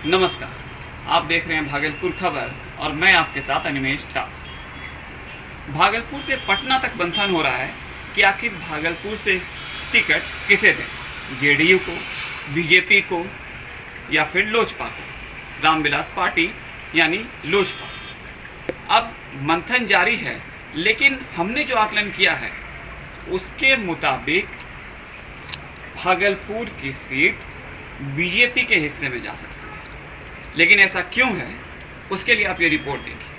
नमस्कार, आप देख रहे हैं भागलपुर खबर और मैं आपके साथ अनिमेश दास। भागलपुर से पटना तक मंथन हो रहा है कि आखिर भागलपुर से टिकट किसे दें, जेडीयू को, बीजेपी को या फिर लोजपा को, रामविलास पार्टी यानी लोजपा। अब मंथन जारी है, लेकिन हमने जो आकलन किया है उसके मुताबिक भागलपुर की सीट बीजेपी के हिस्से में जा सकती है। लेकिन ऐसा क्यों है, उसके लिए आप ये रिपोर्ट देखिए।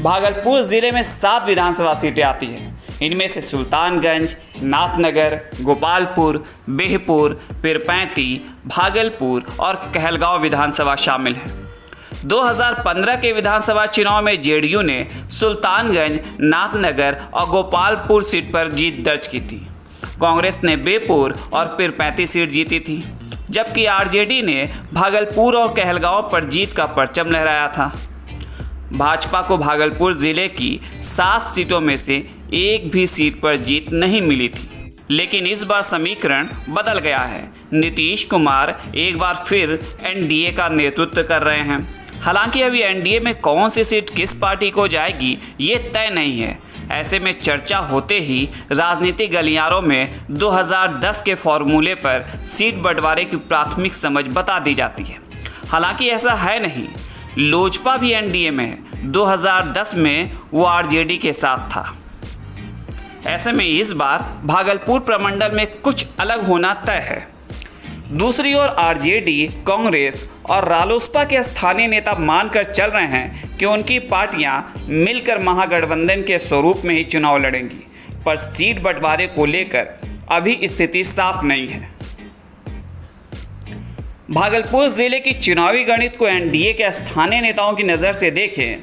भागलपुर जिले में 7 विधानसभा सीटें आती हैं। इनमें से सुल्तानगंज, नाथनगर, गोपालपुर, बिहपुर, पीरपैंती, भागलपुर और कहलगांव विधानसभा शामिल है। 2015 के विधानसभा चुनाव में जेडीयू ने सुल्तानगंज, नाथनगर और गोपालपुर सीट पर जीत दर्ज की थी। कांग्रेस ने बेपुर और पीरपैंती सीट जीती थी, जबकि आरजेडी ने भागलपुर और कहलगांव पर जीत का परचम लहराया था। भाजपा को भागलपुर जिले की 7 सीटों में से एक भी सीट पर जीत नहीं मिली थी। लेकिन इस बार समीकरण बदल गया है। नीतीश कुमार एक बार फिर एनडीए का नेतृत्व कर रहे हैं। हालांकि अभी एनडीए में कौन सी सीट किस पार्टी को जाएगी ये तय नहीं है। ऐसे में चर्चा होते ही राजनीतिक गलियारों में 2010 के फॉर्मूले पर सीट बंटवारे की प्राथमिक समझ बता दी जाती है। हालांकि ऐसा है नहीं। लोजपा भी एनडीए में है। 2010 में वो आरजेडी के साथ था। ऐसे में इस बार भागलपुर प्रमंडल में कुछ अलग होना तय है। दूसरी ओर आरजेडी, कांग्रेस और रालोसपा के स्थानीय नेता मानकर चल रहे हैं कि उनकी पार्टियां मिलकर महागठबंधन के स्वरूप में ही चुनाव लड़ेंगी, पर सीट बंटवारे को लेकर अभी स्थिति साफ नहीं है। भागलपुर जिले की चुनावी गणित को एनडीए के स्थानीय नेताओं की नज़र से देखें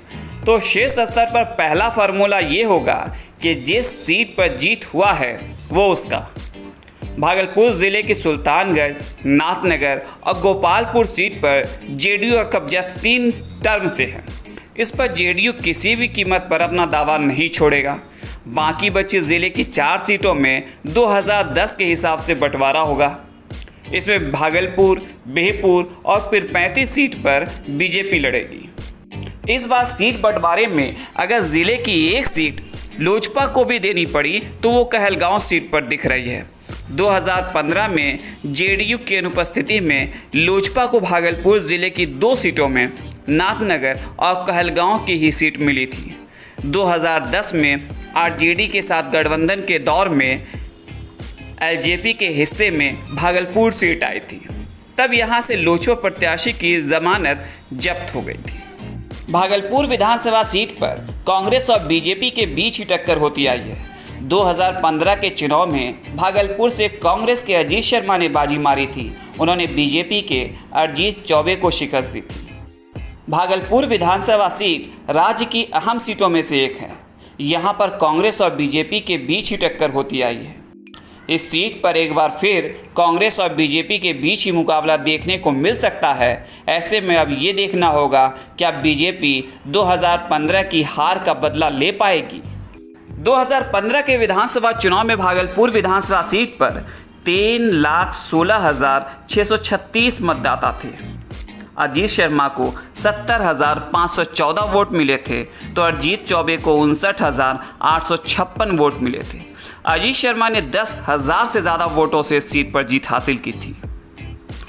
तो शीर्ष स्तर पर पहला फार्मूला ये होगा कि जिस सीट पर जीत हुआ है वो उसका। भागलपुर जिले की सुल्तानगंज, नाथनगर और गोपालपुर सीट पर जेडीयू का कब्जा 3 टर्म से है। इस पर जेडीयू किसी भी कीमत पर अपना दावा नहीं छोड़ेगा। बाकी बची जिले की 4 सीटों में 2010 के हिसाब से बंटवारा होगा। इसमें भागलपुर, बिहपुर और पीरपैंती सीट पर बीजेपी लड़ेगी। इस बार सीट बंटवारे में अगर जिले की एक सीट लोजपा को भी देनी पड़ी तो वो कहलगांव सीट पर दिख रही है। 2015 में जेडीयू की अनुपस्थिति में लोजपा को भागलपुर जिले की 2 सीटों में नाथनगर और कहलगांव की ही सीट मिली थी। 2010 में आरजेडी के साथ गठबंधन के दौर में एलजेपी के हिस्से में भागलपुर सीट आई थी। तब यहां से लोजपा प्रत्याशी की जमानत जब्त हो गई थी। भागलपुर विधानसभा सीट पर कांग्रेस और बीजेपी के बीच ही टक्कर होती आई है। 2015 के चुनाव में भागलपुर से कांग्रेस के अजीत शर्मा ने बाजी मारी थी। उन्होंने बीजेपी के अरजीत चौबे को शिकस्त दी थी। भागलपुर विधानसभा सीट राज्य की अहम सीटों में से एक है। यहां पर कांग्रेस और बीजेपी के बीच ही टक्कर होती आई है। इस सीट पर एक बार फिर कांग्रेस और बीजेपी के बीच ही मुकाबला देखने को मिल सकता है। ऐसे में अब ये देखना होगा क्या बीजेपी 2015 की हार का बदला ले पाएगी। 2015 के विधानसभा चुनाव में भागलपुर विधानसभा सीट पर 3,16,636 मतदाता थे। अजीत शर्मा को 70,514 वोट मिले थे तो अरजीत चौबे को 59,856 वोट मिले थे। अजीत शर्मा ने 10,000 से ज़्यादा वोटों से इस सीट पर जीत हासिल की थी।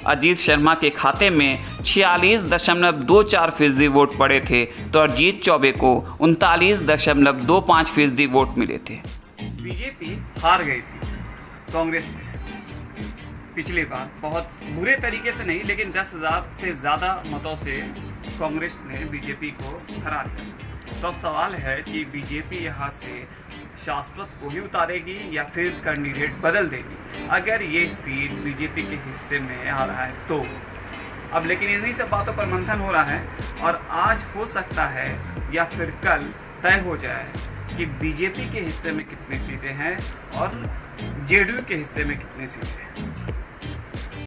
अजीत शर्मा के खाते में 46.24% वोट पड़े थे तो अरजीत चौबे को 39.25% वोट मिले थे। बीजेपी हार गई थी कांग्रेस से पिछली बार, बहुत बुरे तरीके से नहीं, लेकिन 10,000 से ज़्यादा मतों से कांग्रेस ने बीजेपी को हरा दिया। तो सवाल है कि बीजेपी यहाँ से शाश्वत को ही उतारेगी या फिर कैंडिडेट बदल देगी अगर ये सीट बीजेपी के हिस्से में आ रहा है तो। अब लेकिन इन्हीं सब बातों पर मंथन हो रहा है और आज हो सकता है या फिर कल तय हो जाए कि बीजेपी के हिस्से में कितनी सीटें हैं और जेडीयू के हिस्से में कितनी सीटें हैं।